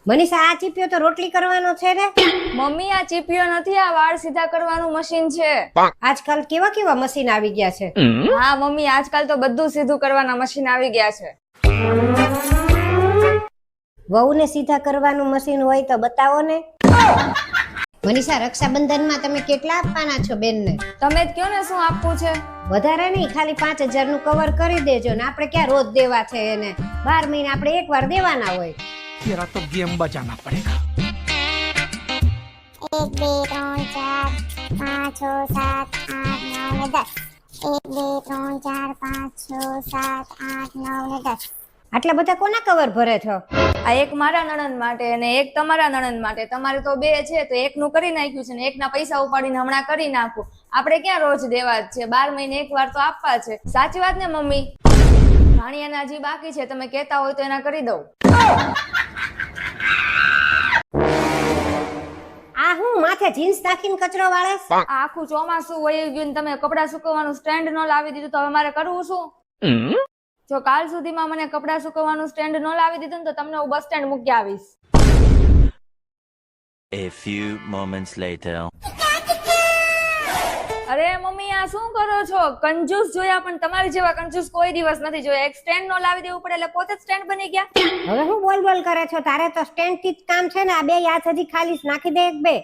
મનીષા આ ચીપિયો તો રોટલી કરવાનો છે ને? મમ્મી આ ચીપિયો નથી, આ વાળ સીધા કરવાનું મશીન છે. આજકાલ કેવા કેવા મશીન આવી ગયા છે. હા મમ્મી, આજકાલ તો બધું સીધું કરવાના મશીન આવી ગયા છે. વહુને સીધા કરવાનું મશીન હોય તો બતાવો ને. મનીષા, રક્ષાબંધનમાં તમે કેટલા આપવાના છો બેનને? તમે જ કયો ને શું આપવું છે. વધારે નહીં, ખાલી 5000 નું કવર કરી દેજો ને. આપણે ક્યાં રોજ દેવા છે એને? 12 મહિને આપણે એકવાર દેવાના હોય. तेरा तो गेम बजाना पड़ेगा। 1 2 3 4 5 6 7 8 9 ને 10 1 2 3 4 5 6 7 8 9 ને 10 આટલા બધા કોના કવર ભરે છો? આ એક મારા નણંદ માટે અને એક તમારા નણંદ માટે. તમારે તો બે છે તો એકનું કરી નાખ્યું છે ને એકના પૈસા ઉપાડીને હમણાં કરી નાખું. આપણે ક્યાં રોજ દેવા જ છે? 12 મહિને એકવાર તો આપવા છે. સાચી વાત ને મમ્મી? ભાણિયાના હજી બાકી છે, તમે કહેતા હોય તો એના કરી દઉં. આ હું માથે જીન્સ નાખીને કચરો વાળે? આ આખું ચોમાસું વહી ગયું ને તમે કપડા સુકવવાનું સ્ટેન્ડ ન લાવી દીધું તો હવે મારે કરવું શું? જો કાલ સુધીમાં મને કપડા સુકવવાનું સ્ટેન્ડ ન લાવી દીધું ને તો તમને હું બસ સ્ટેન્ડ મૂકી આવીશ. A few moments later. અરે મમ્મી આ શું કરો છો? કંજૂસ જોયા પણ તમારી જેવા કંજૂસ કોઈ દિવસ નથી જોયા. એક સ્ટેન્ડ નો લાવી દેવું પડે એટલે પોતે જ સ્ટેન્ડ બની ગયા. હવે હું બોલ બોલ કરે છો? તારે તો સ્ટેન્ડ થી જ કામ છે ને. આ બે યાદ હજી ખાલી નાખી દે એક બે.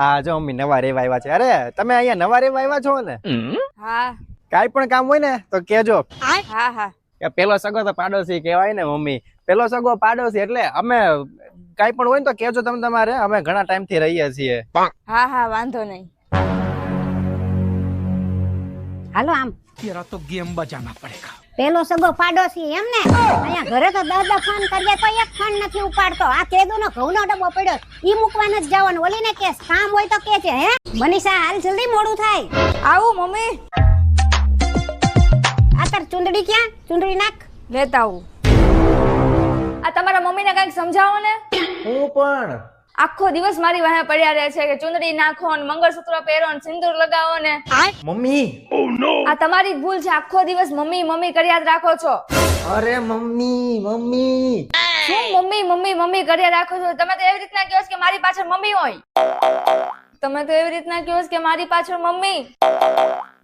આ જો મમ્મી નવા રેવા આવ્યા છે. અરે તમે અહીંયા નવા રેવા આવ્યા છો ને? હા કાઈ પણ કામ હોય ને તો કેજો. હા હા કે પેલો સગો તો પાડોશી કહેવાય ને મમ્મી. પેલો સગો પાડોશી એટલે અમે કાઈ પણ હોય ને તો કેજો તમે તમારે. અમે ઘણા ટાઈમ થી રહીએ છીએ. હા હા વાંધો નહીં. હાલો આમ. तेरा तो गेम बजाना पड़ेगा। પેલો સગો પાડોશી એમ ને? અહીંયા ઘરે તો 10 ફોન કરીએ તો એક ફોન નથી ઉપાડતો. આ કેદુનો ઘઉંનો ડબ્બો પડ્યો, ઈ મૂકવાનો જ જવાનું. ઓલીને કેસ કામ હોય તો કે છે. હે મનીષા, હાલ જલ્દી, મોડું થાય. આવું મમ્મી? આ તાર ચુંદડી ક્યાં? ચુંદડી નાખ. લેતા આવું. આ તમારા મમ્મીને કઈક સમજાવો ને. હું પણ આખો દિવસ મારી વાહે પડ્યા રહે છે કે ચુંદડી નાખો ને મંગળસૂત્ર પહેરો ને સિંદૂર લગાવો ને. મમ્મી. આ તમારી જ ભૂલ છે. આખો દિવસ મમ્મી મમ્મી કર્યા જ રાખો છો. અરે મમ્મી મમ્મી. શું મમ્મી મમ્મી મમ્મી કર્યા રાખો છો? તમે તો એવી રીતના કહો છો કે મારી પાછળ મમ્મી હોય. તમે તો એવી રીતના કહો છો કે મારી પાછળ મમ્મી.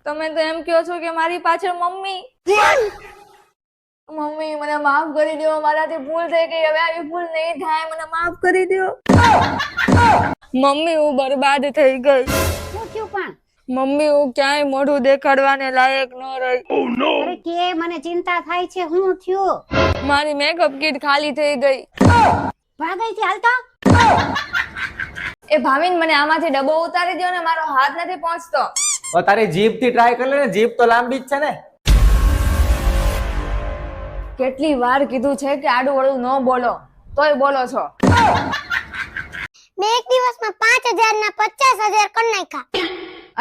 તમે તો એમ કહો છો કે મારી પાછળ મમ્મી. મમ્મી મને માફ કરી દો, મારાથી ભૂલ થઈ ગઈ. હવે આવી ભૂલ નહીં થાય, મને માફ કરી દો. મમ્મી હું બરબાદ થઈ ગઈ. શું થયું પણ? મમ્મી હું ક્યાંય મોઢું દેખાડવાને લાયક ન રહી. અરે કે મને ચિંતા થાય છે. શું થયું? મારી મેકઅપ કિટ ખાલી થઈ ગઈ. ભાગઈ છે હાલતો. એ ભાવિન મને આમાંથી ડબ્બો ઉતારી દો ને, મારો હાથ નથી પહોંચતો. તારી જીભ થી ટ્રાય કરી લે ને. જીભ તો લાંબી જ છે ને. કેટલી વાર કીધું છે કે આડું વળું ન બોલો, તોય બોલો છો. મેં એક દિવસમાં 5000 ના 50000 કરી નાખ્યા.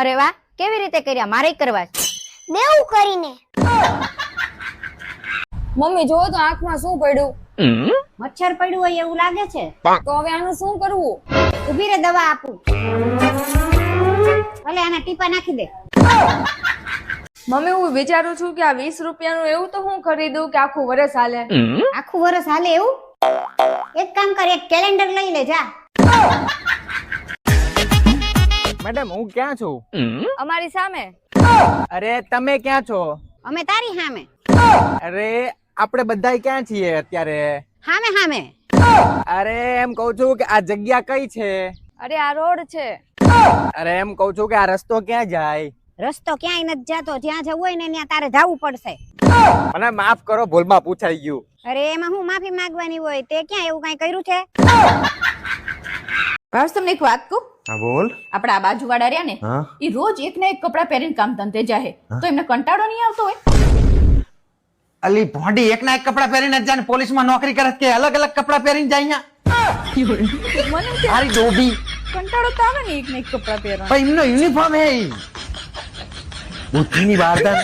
અરે વાહ, કેવી રીતે કર્યા? મારે કરવા છે. દેવું કરીને. મમ્મી જો તો આંખમાં શું પડ્યું? મચ્છર પડ્યું હોય એવું લાગે છે. તો હવે આનું શું કરવું? ઉભી રે, દવા આપું. ભલે આના ટીપા નાખી દે. મમ્મી હું વિચારું છું કે આ 20 રૂપિયાનું એવું તો હું ખરીદું કે આખું વરસ હાલે. આખું વરસ હાલે એવું? એક કામ કર, એક કેલેન્ડર લઈ લે જા. મેડમ હું ક્યાં છું? અમારી સામે. અરે તમે ક્યાં છો? અમે તારી સામે. અરે આપણે બધા ક્યાં છીએ અત્યારે? સામે સામે. અરે એમ કઉ છું કે આ જગ્યા કઈ છે? અરે આ રોડ છે. અરે એમ કઉ છું કે આ રસ્તો ક્યાં જાય? રસ્તો ક્યાંય નથી જાતો. જ્યાં જવું હોય ને ત્યાં તારે જવું પડશે. મને માફ કરો, ભૂલમાં પૂછાઈ ગયું. અરે એમાં હું માફી માંગવાની હોય? તે ક્યાં એવું કઈ કર્યું છે? ભાવેશ તમને એક વાત કહું? હા બોલ. આપડા આ બાજુવાળા રહ્યા ને, ઈ રોજ એક ને એક કપડા પહેરીને કામ ધંધે જાય, તો એમને કંટાળો નહીં આવતો હોય? અલી ભોંડી એકના એક કપડા પહેરીને જ જાય ને પોલીસમાં નોકરી કરે કે અલગ અલગ કપડા પહેરીને જાય અહીંયા? મને મારી ડોબી કંટાળો તો આવે ને એક ને એક કપડા પહેરવાનો. પણ એમનો યુનિફોર્મ હે ઈ. બુદ્ધિની વાર્તા.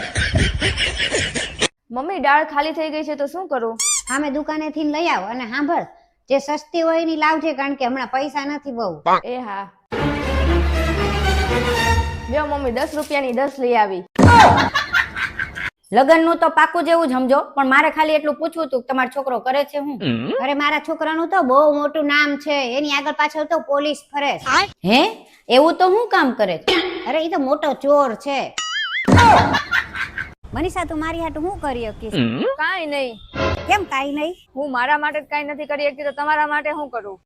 મમ્મી દાળ ખાલી થઈ ગઈ છે તો શું કરું? સામે દુકાને થી લઈ આવ અને સાંભળ, જે સસ્તી હોય એની લાવજે, કારણ કે હમણાં પૈસા નથી બહુ. એ હા. જો મમ્મી 10 રૂપિયાની 10 લઈ આવી. લગ્નનું તો પાકું જેવું જ સમજો, પણ મારે ખાલી એટલું પૂછવું હતું કે તમારો છોકરો કરે છે હું? અરે મારા છોકરાનું તો બહુ મોટું નામ છે, એની આગળ પાછળ તો પોલીસ ફરે છે. હે? એવું તો હું કામ કરે છે? અરે એ તો મોટો ચોર છે. મનીષા તું મારી હાટુ હું કરી શકીશ? કાંઈ નહીં. કેમ કાઈ નહીં? હું મારા માટે જ કાંઈ નથી કરી શકતી તો તમારા માટે શું કરું?